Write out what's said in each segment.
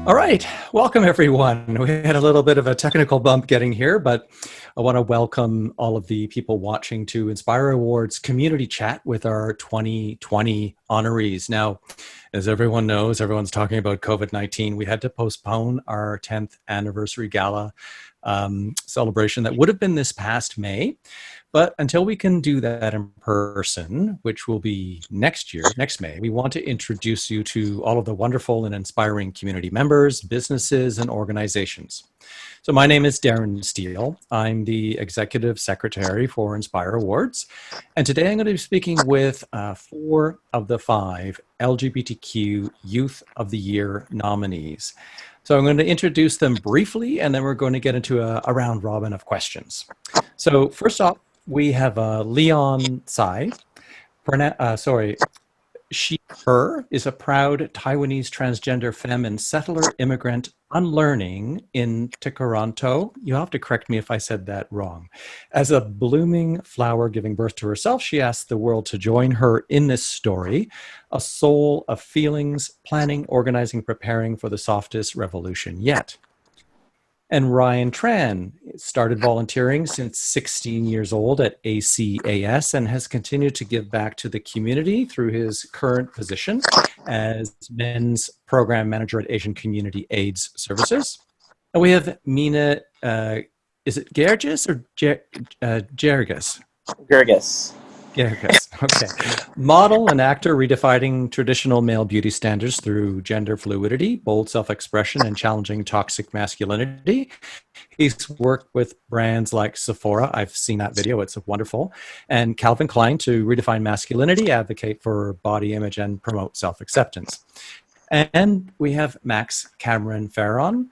All right, welcome everyone. We had a little bit of a technical bump getting here, but I want to welcome all of the people watching to INSPIRE Awards Community Chat with our 2020 honorees. Now, as everyone knows, everyone's talking about COVID-19. We had to postpone our 10th anniversary gala celebration that would have been this past May. But until we can do that in person, which will be next year, next May, we want to introduce you to all of the wonderful and inspiring community members, businesses, and organizations. So my name is Darren Stehle. I'm the Executive Secretary for INSPIRE Awards. And today I'm going to be speaking with 4 of the 5 LGBTQ Youth of the Year nominees. So I'm going to introduce them briefly, and then we're going to get into a round robin of questions. So first off, we have Leon Tsai. She, her is a proud Taiwanese transgender femme and settler immigrant unlearning in Toronto. You'll have to correct me if I said that wrong. As a blooming flower giving birth to herself, she asked the world to join her in this story, a soul of feelings, planning, organizing, preparing for the softest revolution yet. And Ryan Tran started volunteering since 16 years old at ACAS and has continued to give back to the community through his current position as men's program manager at Asian Community AIDS Services. And we have Mina, is it Gergis or Gergis? Gergis. Gergis, okay. Model and actor redefining traditional male beauty standards through gender fluidity, bold self-expression, and challenging toxic masculinity. He's worked with brands like Sephora. I've seen that video. It's wonderful. And Calvin Klein to redefine masculinity, advocate for body image, and promote self-acceptance. And we have Max Cameron Farron,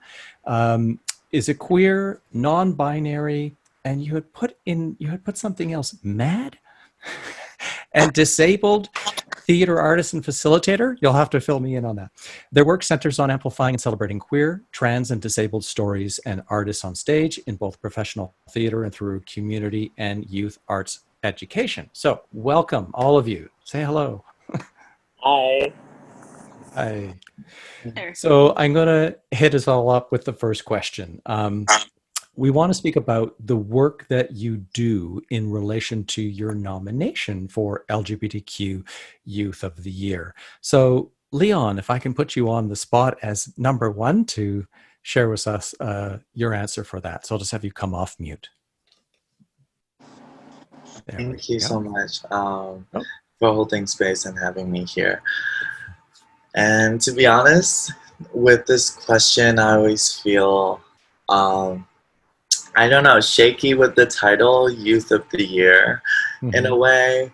is a queer, non-binary, and you had put something else, mad? And disabled theater artist and facilitator. You'll have to fill me in on that. Their work centers on amplifying and celebrating queer, trans, and disabled stories and artists on stage in both professional theater and through community and youth arts education. So welcome, all of you. Say hello. Hi. Hi. So I'm going to hit us all up with the first question. We want to speak about the work that you do in relation to your nomination for LGBTQ Youth of the Year. So, Leon, if I can put you on the spot as number 1 to share with us your answer for that. So I'll just have you come off mute. Thank you so much for holding space and having me here. And to be honest, with this question, I always feel I don't know, shaky with the title Youth of the Year in a way.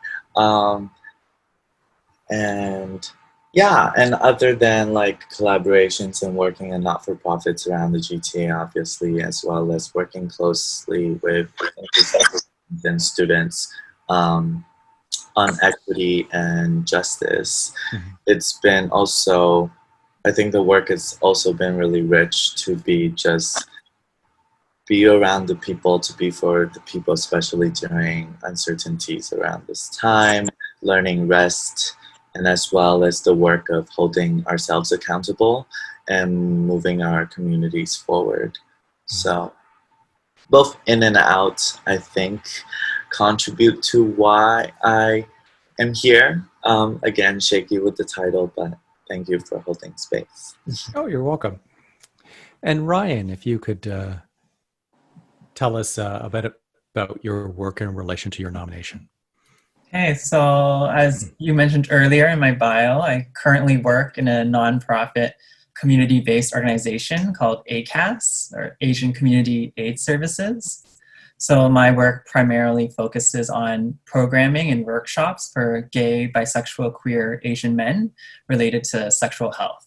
And yeah, and other than like collaborations and working in not-for-profits around the GTA, obviously, as well as working closely with and students on equity and justice, it's been also, I think the work has also been really rich to be around the people, to be for the people, especially during uncertainties around this time, learning rest, and as well as the work of holding ourselves accountable and moving our communities forward. So both in and out, I think, contribute to why I am here. Again, shaky with the title, but thank you for holding space. Oh, you're welcome. And Ryan, if you could tell us a bit about your work in relation to your nomination. Okay, so as you mentioned earlier in my bio, I currently work in a nonprofit community-based organization called ACAS, or Asian Community AIDS Services. So my work primarily focuses on programming and workshops for gay, bisexual, queer Asian men related to sexual health.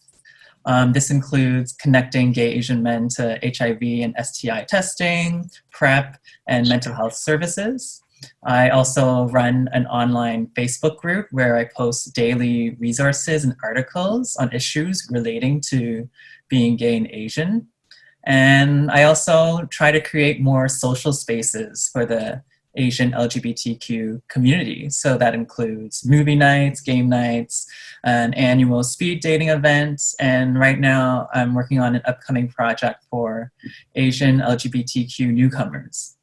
This includes connecting gay Asian men to HIV and STI testing, PrEP, and mental health services. I also run an online Facebook group where I post daily resources and articles on issues relating to being gay and Asian. And I also try to create more social spaces for the Asian LGBTQ community. So that includes movie nights, game nights, an annual speed dating event, and right now I'm working on an upcoming project for Asian LGBTQ newcomers.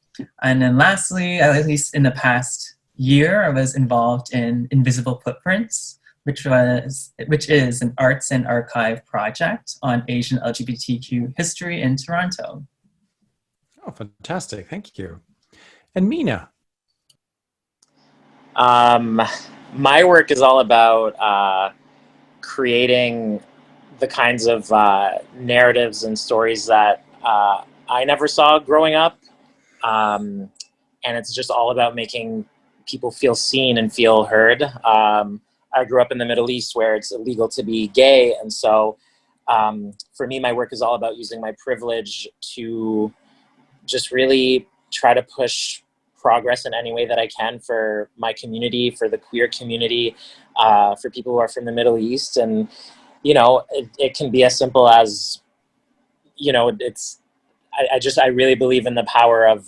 And then lastly, at least in the past year, I was involved in Invisible Footprints, which is an arts and archive project on Asian LGBTQ history in Toronto. Oh, fantastic. Thank you. And Mina. My work is all about creating the kinds of narratives and stories that I never saw growing up. And it's just all about making people feel seen and feel heard. I grew up in the Middle East where it's illegal to be gay. And so for me, my work is all about using my privilege to just really try to push progress in any way that I can for my community, for the queer community, for people who are from the Middle East. And, you know, it can be as simple as, you know, I really believe in the power of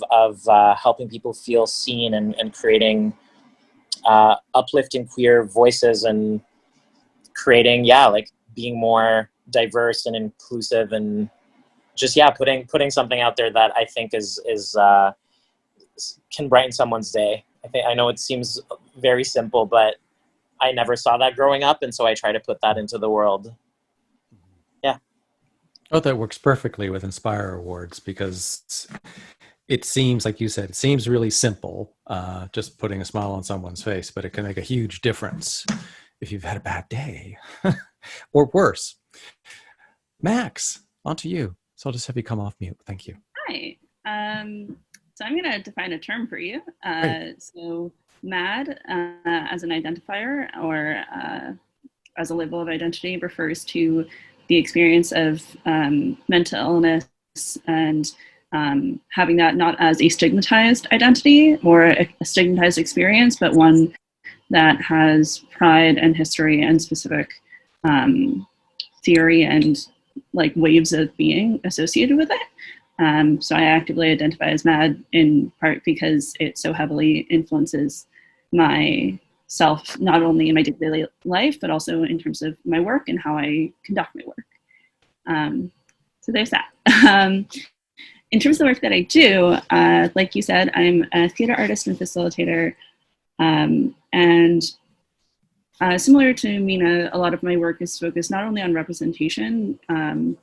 helping people feel seen and creating uplifting queer voices and creating, like being more diverse and inclusive and just, putting something out there that I think is can brighten someone's day. I know it seems very simple, but I never saw that growing up. And so I try to put that into the world. Yeah. Oh, that works perfectly with INSPIRE Awards because it seems, like you said, it seems really simple, just putting a smile on someone's face, but it can make a huge difference if you've had a bad day or worse. Max, on to you. So I'll just have you come off mute. Thank you. Hi. So I'm going to define a term for you. So MAD as an identifier or as a label of identity refers to the experience of mental illness and having that not as a stigmatized identity or a stigmatized experience, but one that has pride and history and specific theory and like waves of being associated with it. So I actively identify as MAD in part because it so heavily influences myself, not only in my daily life, but also in terms of my work and how I conduct my work. So there's that. In terms of the work that I do, like you said, I'm a theater artist and facilitator. And similar to Mina, a lot of my work is focused not only on representation,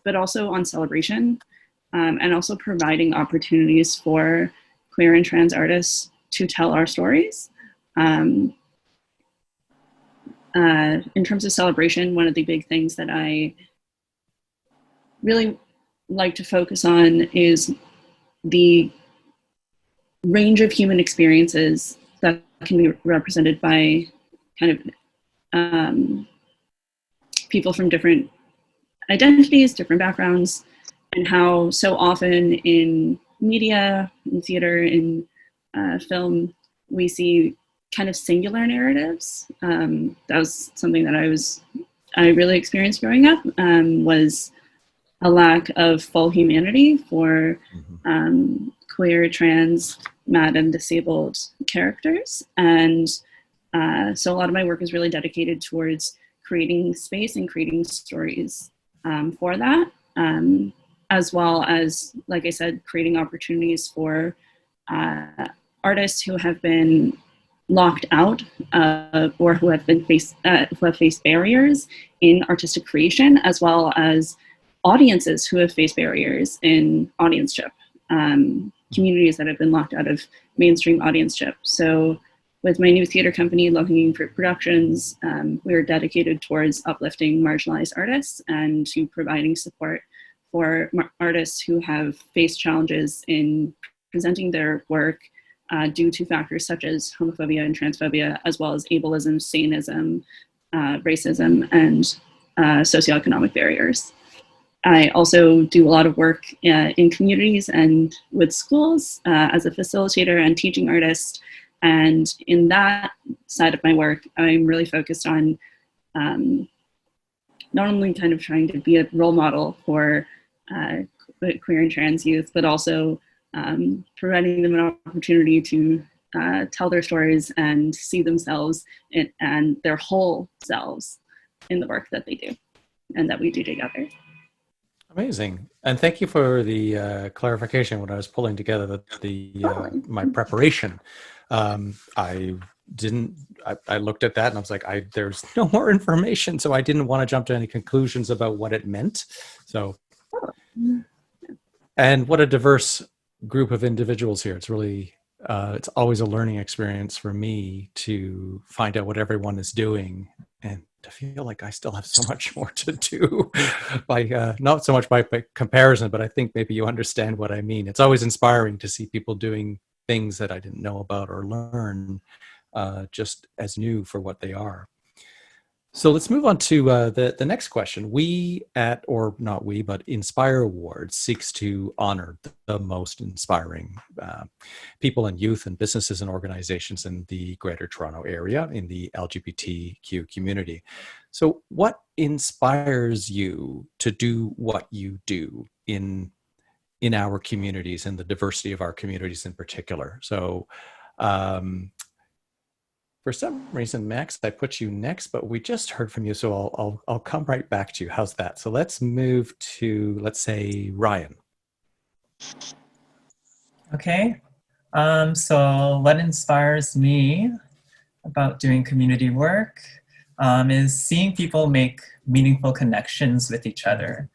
but also on celebration, and also providing opportunities for queer and trans artists to tell our stories. In terms of celebration, one of the big things that I really like to focus on is the range of human experiences that can be represented by kind of people from different identities, different backgrounds, and how so often in media, in theater, in film, we see kind of singular narratives. That was something that I really experienced growing up, was a lack of full humanity for queer, trans, mad, and disabled characters. And so a lot of my work is really dedicated towards creating space and creating stories for that, as well as, like I said, creating opportunities for artists who have been locked out or who have faced barriers in artistic creation, as well as audiences who have faced barriers in audienceship, communities that have been locked out of mainstream audienceship. So with my new theater company, Looking for Productions, we're dedicated towards uplifting marginalized artists and to providing support for artists who have faced challenges in presenting their work due to factors such as homophobia and transphobia, as well as ableism, Satanism, racism, and socioeconomic barriers. I also do a lot of work in communities and with schools as a facilitator and teaching artist. And in that side of my work, I'm really focused on not only kind of trying to be a role model for queer and trans youth, but also providing them an opportunity to tell their stories and see themselves and their whole selves in the work that they do and that we do together. Amazing. And thank you for the clarification when I was pulling together my preparation. I looked at that and I was like, there's no more information. So I didn't want to jump to any conclusions about what it meant. So, and what a diverse group of individuals here. It's really, it's always a learning experience for me to find out what everyone is doing and to feel like I still have so much more to do by not so much by comparison, but I think maybe you understand what I mean. It's always inspiring to see people doing things that I didn't know about or learn just as new for what they are. So let's move on to the next question. But INSPIRE Awards seeks to honor the most inspiring people and youth and businesses and organizations in the Greater Toronto Area in the LGBTQ community. So what inspires you to do what you do in our communities and the diversity of our communities in particular? So for some reason, Max, I put you next, but we just heard from you, so I'll come right back to you. How's that? So let's move to, let's say, Ryan. Okay. So what inspires me about doing community work is seeing people make meaningful connections with each other.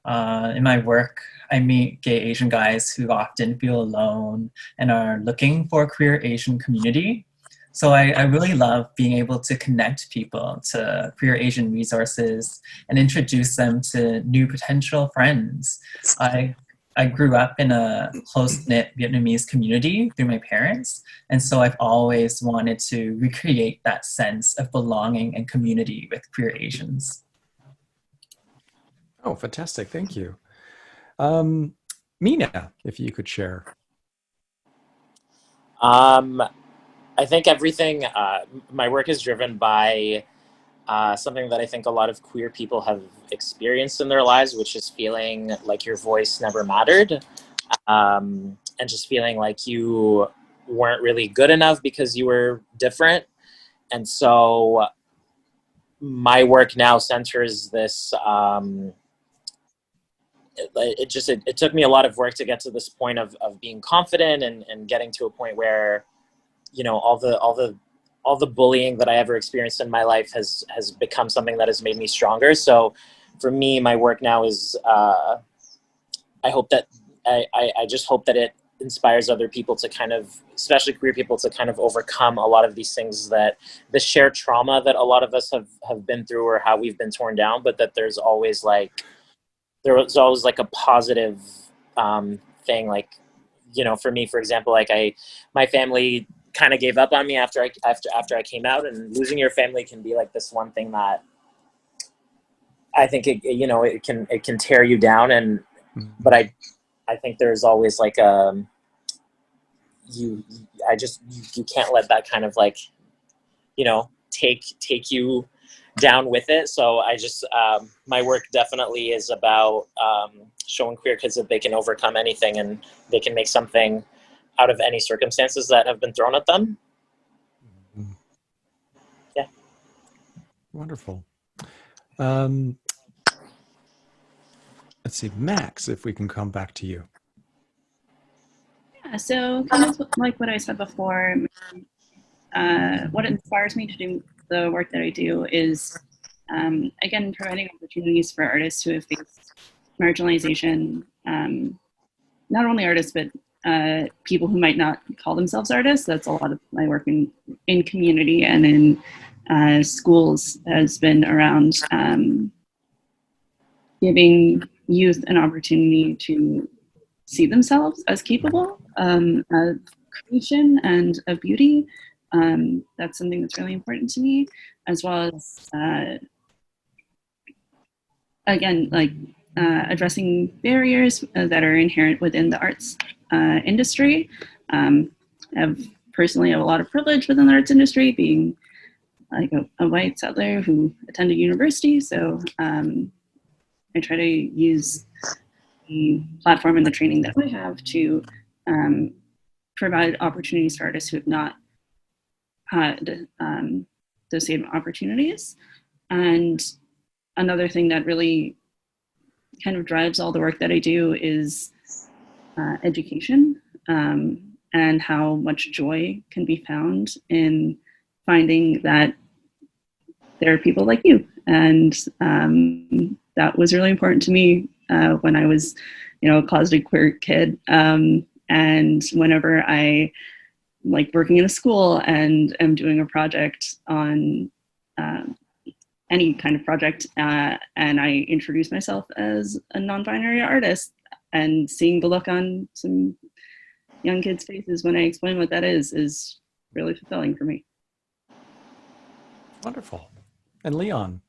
In my work, I meet gay Asian guys who often feel alone and are looking for a queer Asian community. So I really love being able to connect people to queer Asian resources and introduce them to new potential friends. I grew up in a close-knit Vietnamese community through my parents, and so I've always wanted to recreate that sense of belonging and community with queer Asians. Oh, fantastic. Thank you. Mina, if you could share. I think everything, my work is driven by something that I think a lot of queer people have experienced in their lives, which is feeling like your voice never mattered, and just feeling like you weren't really good enough because you were different. And so my work now centers this, it took me a lot of work to get to this point of being confident and getting to a point where, you know, all the bullying that I ever experienced in my life has become something that has made me stronger. So for me, my work now is, I just hope that it inspires other people to kind of, especially queer people, to kind of overcome a lot of these things, that the shared trauma that a lot of us have been through, or how we've been torn down, but that there's always like a positive thing. Like, you know, for me, for example, like my family kind of gave up on me after I came out, and losing your family can be like this one thing that I think it can tear you down. And but I think there's always like you can't let that kind of like, you know, take you down with it. So I just my work definitely is about showing queer kids that they can overcome anything and they can make something out of any circumstances that have been thrown at them. Yeah. Wonderful. Let's see, Max, if we can come back to you. Yeah, so kind of like what I said before, what inspires me to do the work that I do is, again, providing opportunities for artists who have faced marginalization, not only artists, but people who might not call themselves artists. That's a lot of my work in community and in schools has been around giving youth an opportunity to see themselves as capable of creation and of beauty. That's something that's really important to me, as well as, again, like addressing barriers that are inherent within the arts industry. I have personally a lot of privilege within the arts industry, being like a white settler who attended university. So I try to use the platform and the training that I have to provide opportunities for artists who have not had those same opportunities. And another thing that really kind of drives all the work that I do is education, and how much joy can be found in finding that there are people like you. And that was really important to me when I was, a closeted queer kid. And whenever I like working in a school and am doing a project on any kind of project, and I introduce myself as a non-binary artist, and seeing the look on some young kids' faces when I explain what that is really fulfilling for me. Wonderful. And Leon?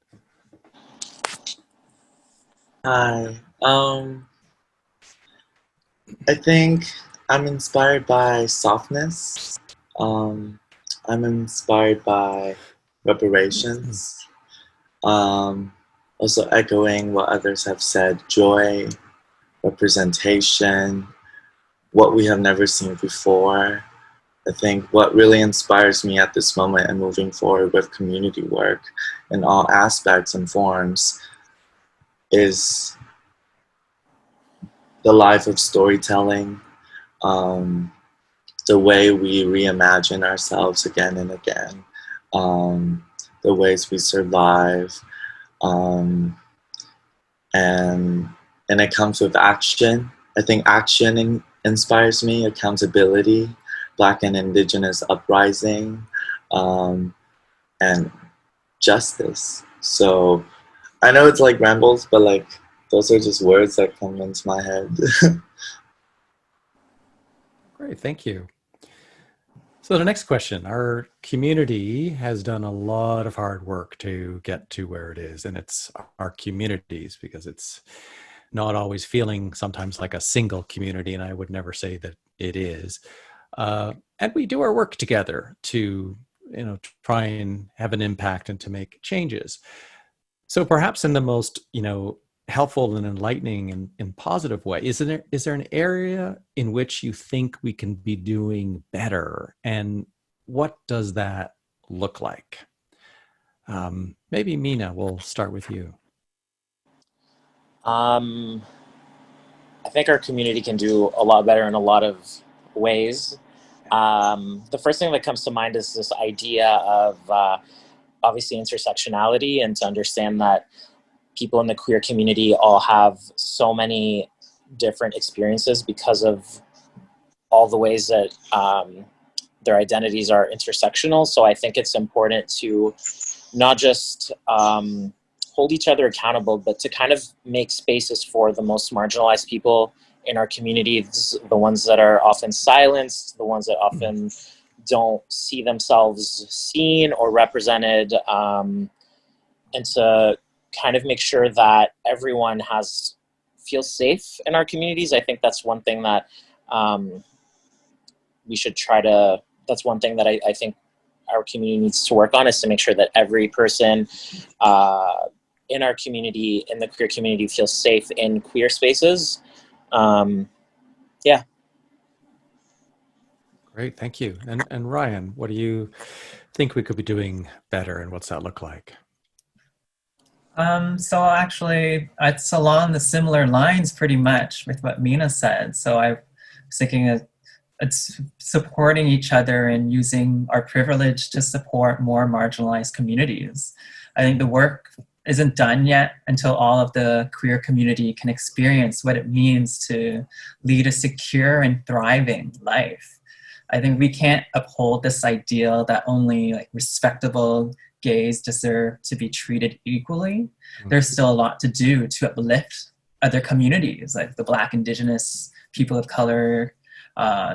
Hi. I think I'm inspired by softness. I'm inspired by reparations. Also echoing what others have said, joy, representation, what we have never seen before. I think what really inspires me at this moment and moving forward with community work in all aspects and forms is the life of storytelling, the way we reimagine ourselves again and again, the ways we survive, and it comes with action. I think action inspires me, accountability, Black and Indigenous uprising, and justice. So I know it's like rambles, but like those are just words that come into my head. Great, thank you. So the next question, our community has done a lot of hard work to get to where it is, and it's our communities, because it's not always feeling sometimes like a single community, and I would never say that it is. And we do our work together to, try and have an impact and to make changes. So perhaps in the most, helpful and enlightening and positive way, is there an area in which you think we can be doing better? And what does that look like? Maybe Mina, we'll start with you. I think our community can do a lot better in a lot of ways. The first thing that comes to mind is this idea of obviously intersectionality, and to understand that people in the queer community all have so many different experiences because of all the ways that their identities are intersectional. So I think it's important to not just hold each other accountable, but to kind of make spaces for the most marginalized people in our communities, the ones that are often silenced, the ones that often don't see themselves seen or represented, and to kind of make sure that everyone feels safe in our communities. I think that's one thing that we should that's one thing that I think our community needs to work on, is to make sure that every person in our community, in the queer community, feels safe in queer spaces. Yeah. Great, thank you. And Ryan, what do you think we could be doing better, and what's that look like? So actually, it's along the similar lines pretty much with what Mina said. So I was thinking it's supporting each other and using our privilege to support more marginalized communities. I think the work isn't done yet until all of the queer community can experience what it means to lead a secure and thriving life. I think we can't uphold this ideal that only like respectable gays deserve to be treated equally. There's still a lot to do to uplift other communities, like the Black, Indigenous, people of color,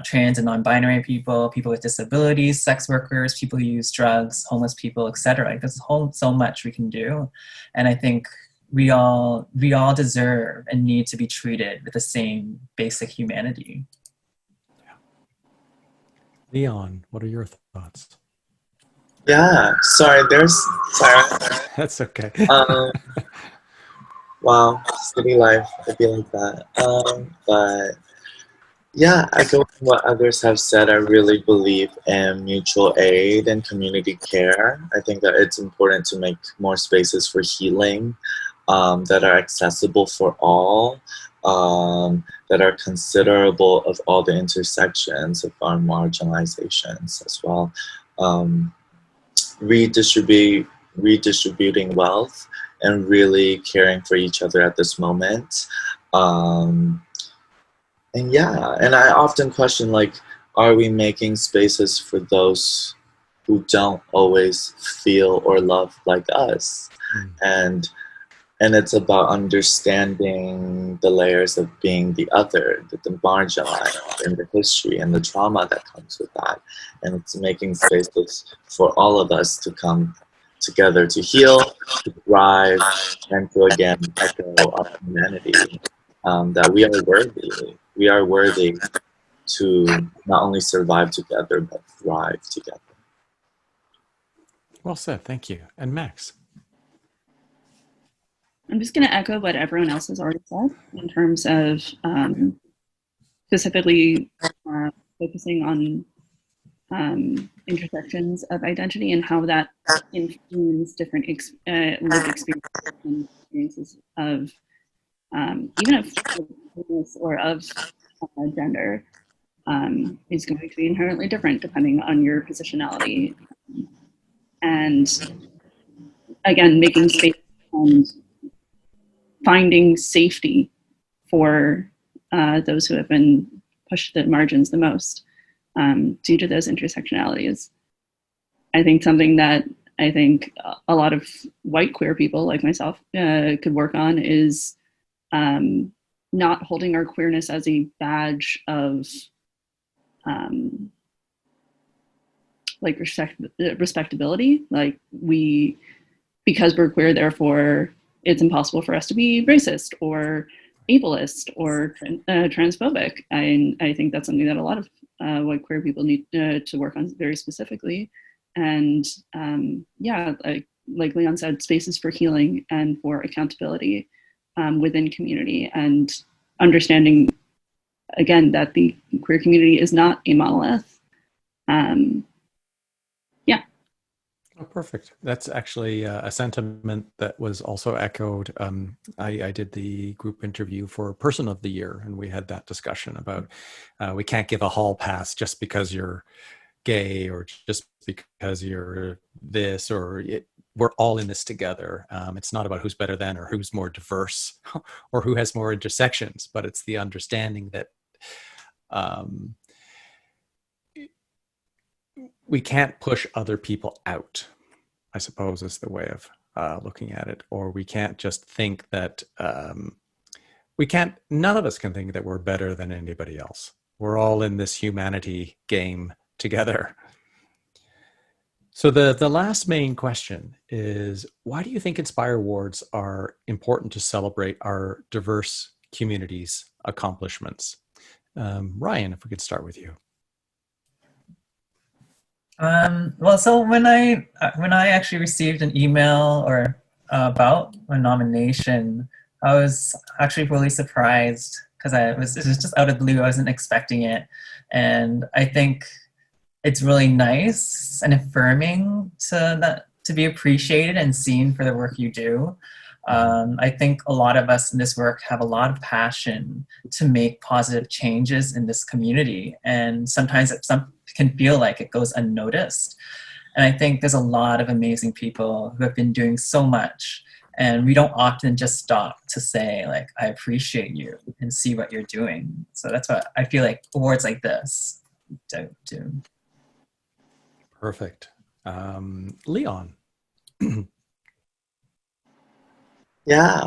trans and non-binary people, people with disabilities, sex workers, people who use drugs, homeless people, etc. Like there's so much we can do. And I think we all deserve and need to be treated with the same basic humanity. Leon, what are your thoughts? Yeah, sorry. That's okay. Wow, city life, I feel like that. But Yeah, echoing what others have said, I really believe in mutual aid and community care. I think that it's important to make more spaces for healing that are accessible for all, that are considerable of all the intersections of our marginalizations as well. Um, redistributing wealth and really caring for each other at this moment. And yeah, and I often question, like, are we making spaces for those who don't always feel or love like us? And it's about understanding the layers of being the other, the marginalized, and the history and the trauma that comes with that. And it's making spaces for all of us to come together to heal, to thrive, and to again echo our humanity, that we are worthy. We are worthy to not only survive together, but thrive together. Well said. Thank you. And Max? I'm just going to echo what everyone else has already said in terms of specifically focusing on intersections of identity and how that influences different lived experiences of even of queerness or of gender is going to be inherently different depending on your positionality. And again, making space and finding safety for those who have been pushed to the margins the most due to those intersectionalities. I think something that I think a lot of white queer people like myself could work on is not holding our queerness as a badge of like respectability. Like because we're queer, therefore it's impossible for us to be racist or ableist or transphobic. I think that's something that a lot of white queer people need to work on very specifically. And yeah, like Leon said, spaces for healing and for accountability within community, and understanding again that the queer community is not a monolith. Yeah. Oh, perfect. That's actually a sentiment that was also echoed. I did the group interview for Person of the Year, and we had that discussion about we can't give a hall pass just because you're gay or just because you're this, or we're all in this together. It's not about who's better than or who's more diverse or who has more intersections, but it's the understanding that we can't push other people out, I suppose, is the way of looking at it. Or we can't just think that none of us can think that we're better than anybody else. We're all in this humanity game together. So the last main question is, why do you think INSPIRE Awards are important to celebrate our diverse communities' accomplishments? Ryan, if we could start with you. Well, so when I actually received an email or about a nomination, I was actually really surprised because it was just out of the blue. I wasn't expecting it, and I think it's really nice and affirming to be appreciated and seen for the work you do. I think a lot of us in this work have a lot of passion to make positive changes in this community, and sometimes it can feel like it goes unnoticed. And I think there's a lot of amazing people who have been doing so much, and we don't often just stop to say, like, I appreciate you and see what you're doing. So that's what I feel like awards like this do. Perfect. Leon. Yeah,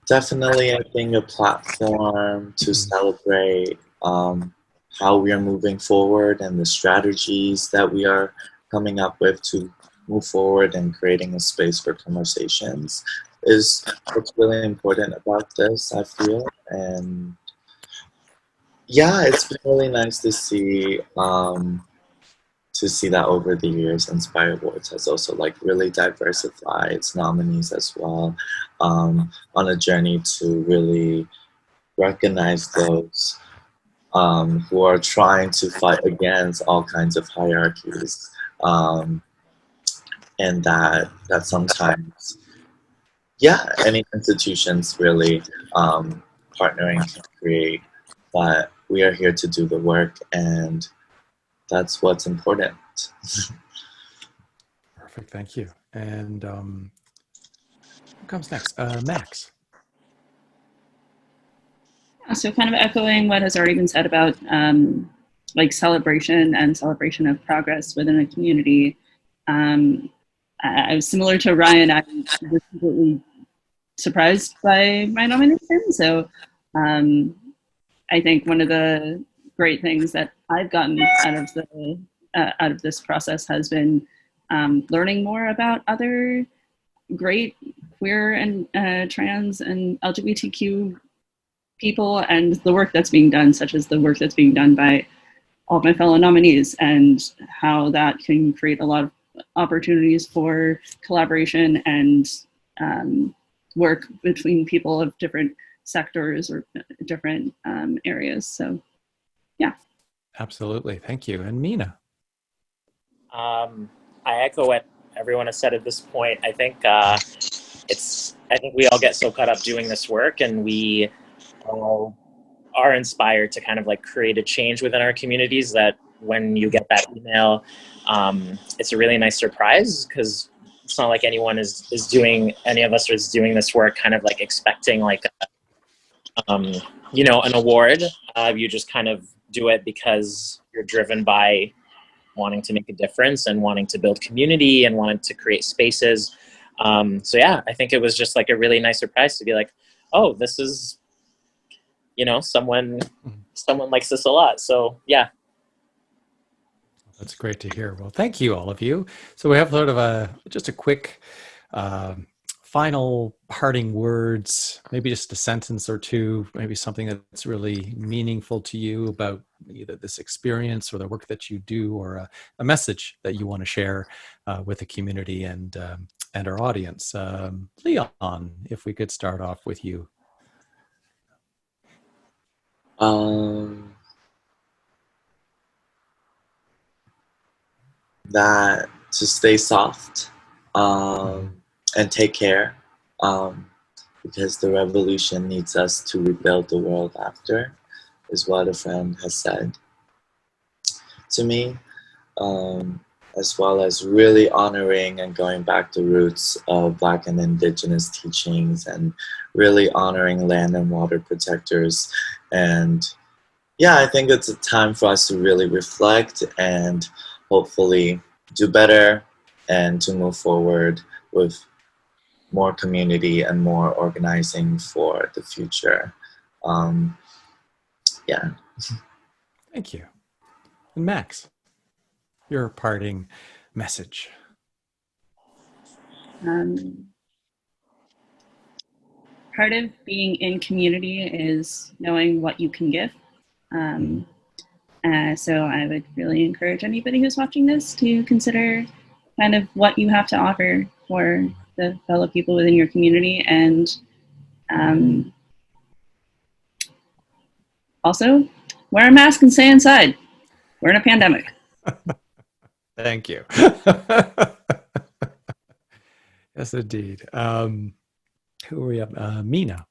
definitely, I think a platform to celebrate how we are moving forward and the strategies that we are coming up with to move forward and creating a space for conversations is what's really important about this, I feel. And yeah, it's been really nice to see that over the years, INSPIRE Awards has also like really diversified its nominees as well, on a journey to really recognize those who are trying to fight against all kinds of hierarchies, and that sometimes, yeah, any institutions really partnering can create, but we are here to do the work, and that's what's important. Perfect, thank you. And who comes next? Max. So kind of echoing what has already been said about like celebration and celebration of progress within a community. I was similar to Ryan. I was completely surprised by my nomination. So I think one of the great things that I've gotten out of this process has been learning more about other great queer and trans and LGBTQ people and the work that's being done, such as the work that's being done by all of my fellow nominees, and how that can create a lot of opportunities for collaboration and work between people of different sectors or different areas. So, yeah. Absolutely, thank you. And Mina. I echo what everyone has said at this point. I think we all get so caught up doing this work, and we all are inspired to kind of like create a change within our communities, that when you get that email, it's a really nice surprise, because it's not like any of us is doing this work kind of like expecting like an award. You just kind of do it because you're driven by wanting to make a difference and wanting to build community and wanting to create spaces. So yeah, I think it was just like a really nice surprise to be like, oh, this is, someone likes this a lot. So yeah. That's great to hear. Well, thank you, all of you. So we have sort of just a quick final parting words, maybe just a sentence or two, maybe something that's really meaningful to you about either this experience or the work that you do, or a message that you want to share with the community and our audience. Leon, if we could start off with you. That to stay soft and take care, because the revolution needs us to rebuild the world after, is what a friend has said to me, as well as really honoring and going back to roots of Black and Indigenous teachings, and really honoring land and water protectors. And yeah, I think it's a time for us to really reflect and hopefully do better, and to move forward with more community and more organizing for the future. Yeah. Thank you. And Max, your parting message. Part of being in community is knowing what you can give. So I would really encourage anybody who's watching this to consider kind of what you have to offer for the fellow people within your community, and also wear a mask and stay inside. We're in a pandemic. Thank you. Yes, indeed. Who are we up? Mina.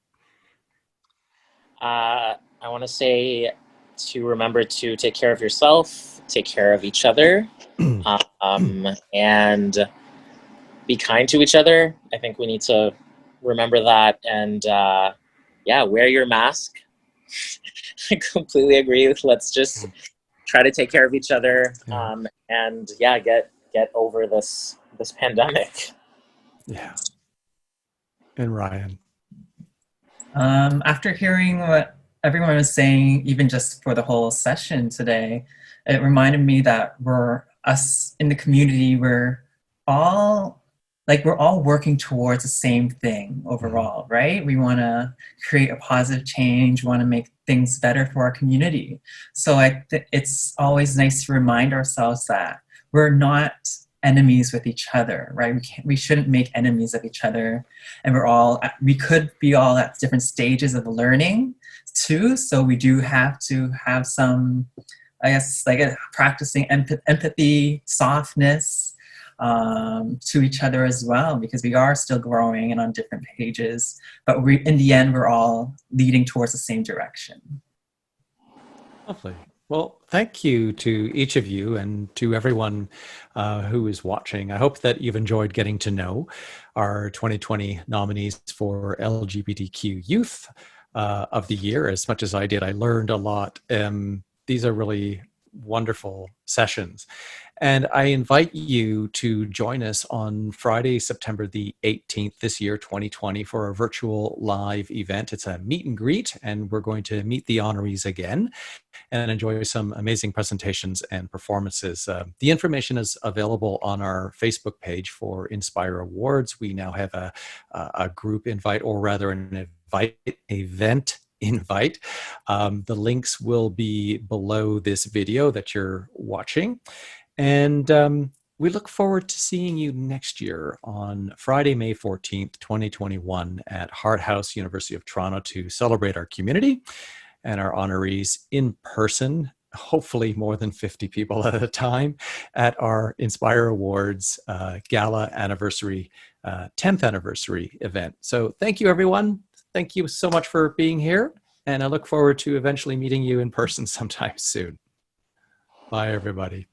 I want to say to remember to take care of yourself, take care of each other, and be kind to each other. I think we need to remember that, and wear your mask. I completely agree. Let's just try to take care of each other, and get over this pandemic. Yeah. And Ryan. After hearing what everyone was saying, even just for the whole session today, it reminded me that us in the community, we're all working towards the same thing overall, right? We want to create a positive change, want to make things better for our community. So it's always nice to remind ourselves that we're not enemies with each other, right? We shouldn't make enemies of each other. And we could be all at different stages of learning too. So we do have to have some, I guess, like practicing empathy, softness to each other as well, because we are still growing and on different pages, but in the end, we're all leading towards the same direction. Lovely. Well, thank you to each of you and to everyone who is watching. I hope that you've enjoyed getting to know our 2020 nominees for LGBTQ Youth of the Year as much as I did. I learned a lot. These are really wonderful sessions. And I invite you to join us on Friday, September the 18th this year, 2020, for a virtual live event. It's a meet and greet, and we're going to meet the honorees again and enjoy some amazing presentations and performances. The information is available on our Facebook page for INSPIRE Awards. We now have a group invite, or rather an event invite. The links will be below this video that you're watching. And we look forward to seeing you next year on Friday, May 14th, 2021 at Hart House, University of Toronto, to celebrate our community and our honorees in person, hopefully more than 50 people at a time, at our INSPIRE Awards Gala Anniversary, 10th Anniversary event. So thank you, everyone. Thank you so much for being here, and I look forward to eventually meeting you in person sometime soon. Bye, everybody.